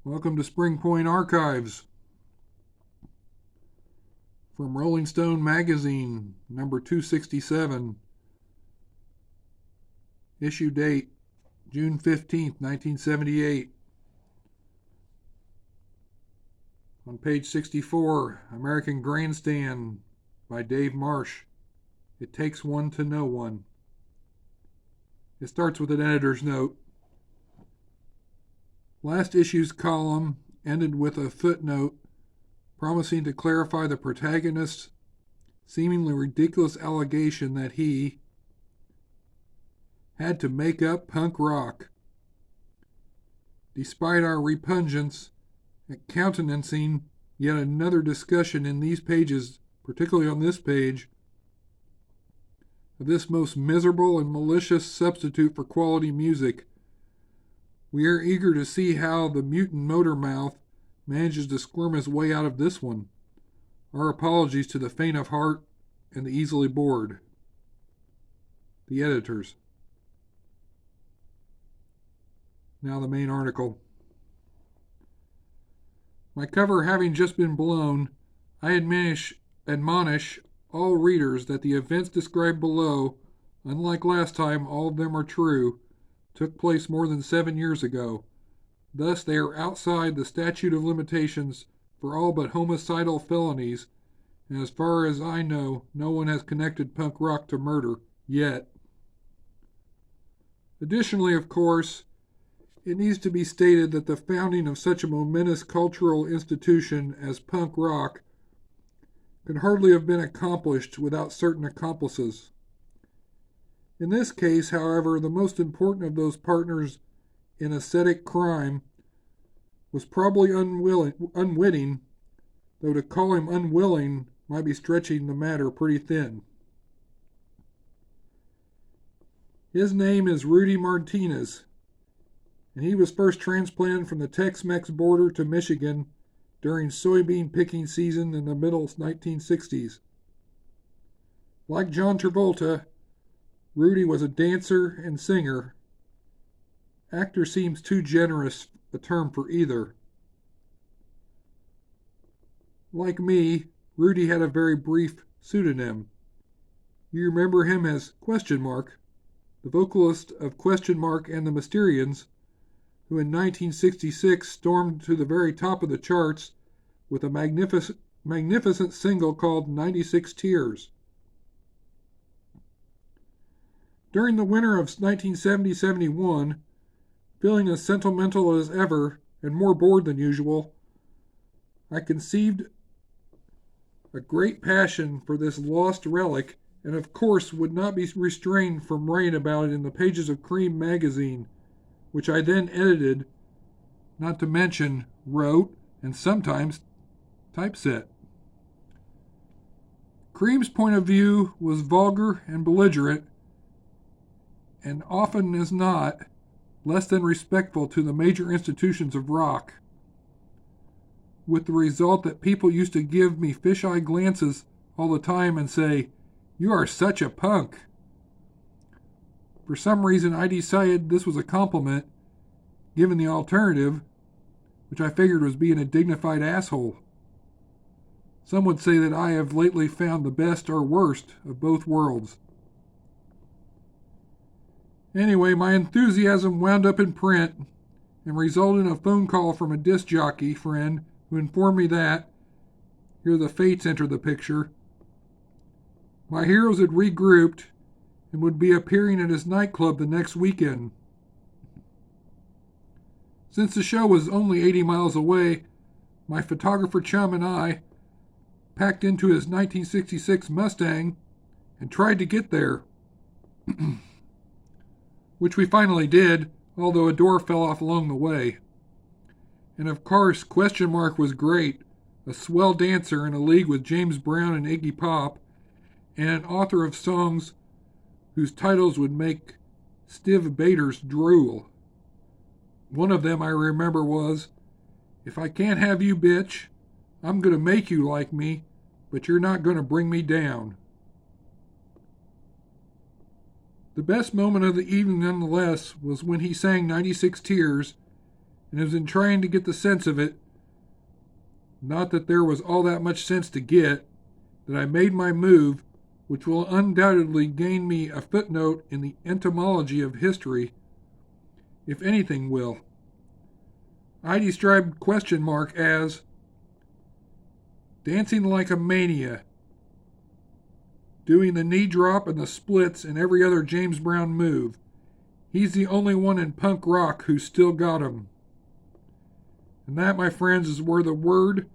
Welcome to Spring Point Archives from Rolling Stone Magazine, number 267. Issue date, June 15th, 1978. On page 64, American Grandstand by Dave Marsh. It takes one to know one. It starts with an editor's note. Last issue's column ended with a footnote promising to clarify the protagonist's seemingly ridiculous allegation that he had to make up punk rock. Despite our repugnance at countenancing yet another discussion in these pages, particularly on this page, of this most miserable and malicious substitute for quality music, we are eager to see how the mutant motor mouth manages to squirm his way out of this one. Our apologies to the faint of heart and the easily bored. The editors. Now the main article. My cover having just been blown, I admonish all readers that the events described below, unlike last time all of them are true, took place more than 7 years ago. Thus they are outside the statute of limitations for all but homicidal felonies, and as far as I know, no one has connected punk rock to murder, yet. Additionally, of course, it needs to be stated that the founding of such a momentous cultural institution as punk rock could hardly have been accomplished without certain accomplices. In this case, however, the most important of those partners in ascetic crime was probably unwitting, though to call him unwilling might be stretching the matter pretty thin. His name is Rudy Martinez, and he was first transplanted from the Tex-Mex border to Michigan during soybean picking season in the middle 1960s. Like John Travolta, Rudy was a dancer and singer. Actor seems too generous a term for either. Like me, Rudy had a very brief pseudonym. You remember him as Question Mark, the vocalist of Question Mark and the Mysterians, who in 1966 stormed to the very top of the charts with a magnificent single called 96 Tears. During the winter of 1970-71, feeling as sentimental as ever and more bored than usual, I conceived a great passion for this lost relic, and of course would not be restrained from writing about it in the pages of Cream magazine, which I then edited, not to mention wrote, and sometimes typeset. Cream's point of view was vulgar and belligerent, and often as not, less than respectful to the major institutions of rock, with the result that people used to give me fisheye glances all the time and say, "You are such a punk." For some reason, I decided this was a compliment, given the alternative, which I figured was being a dignified asshole. Some would say that I have lately found the best or worst of both worlds. Anyway, my enthusiasm wound up in print and resulted in a phone call from a disc jockey friend who informed me that, here the fates enter the picture, my heroes had regrouped and would be appearing at his nightclub the next weekend. Since the show was only 80 miles away, my photographer chum and I packed into his 1966 Mustang and tried to get there. Which we finally did, although a door fell off along the way. And of course, Question Mark was great, a swell dancer in a league with James Brown and Iggy Pop, and an author of songs whose titles would make Stiv Bators drool. One of them I remember was, "If I can't have you, bitch, I'm gonna make you like me, but you're not gonna bring me down." The best moment of the evening, nonetheless, was when he sang 96 Tears, and it was in trying to get the sense of it, not that there was all that much sense to get, that I made my move, which will undoubtedly gain me a footnote in the entomology of history, if anything will. I described question mark as dancing like a mania, doing the knee drop and the splits and every other James Brown move. He's the only one in punk rock who's still got 'em. And that, my friends, is where the word,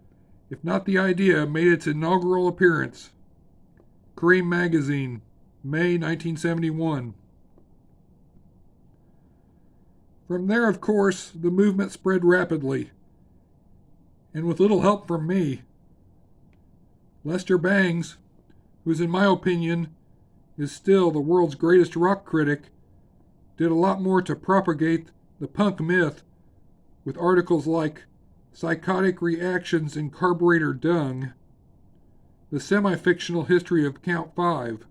if not the idea, made its inaugural appearance. Cream Magazine, May 1971. From there, of course, the movement spread rapidly, and with little help from me. Lester Bangs, who's in my opinion is still the world's greatest rock critic, did a lot more to propagate the punk myth with articles like Psychotic Reactions in Carburetor Dung, the semi-fictional history of Count 5.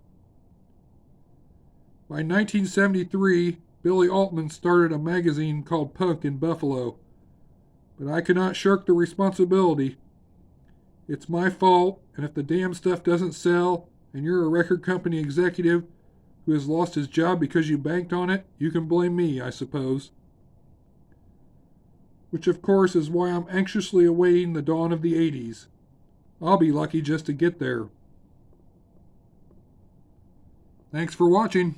By 1973, Billy Altman started a magazine called Punk in Buffalo, but I cannot shirk the responsibility. It's my fault, and if the damn stuff doesn't sell, and you're a record company executive who has lost his job because you banked on it, you can blame me, I suppose. Which, of course, is why I'm anxiously awaiting the dawn of the 80s. I'll be lucky just to get there. Thanks for watching.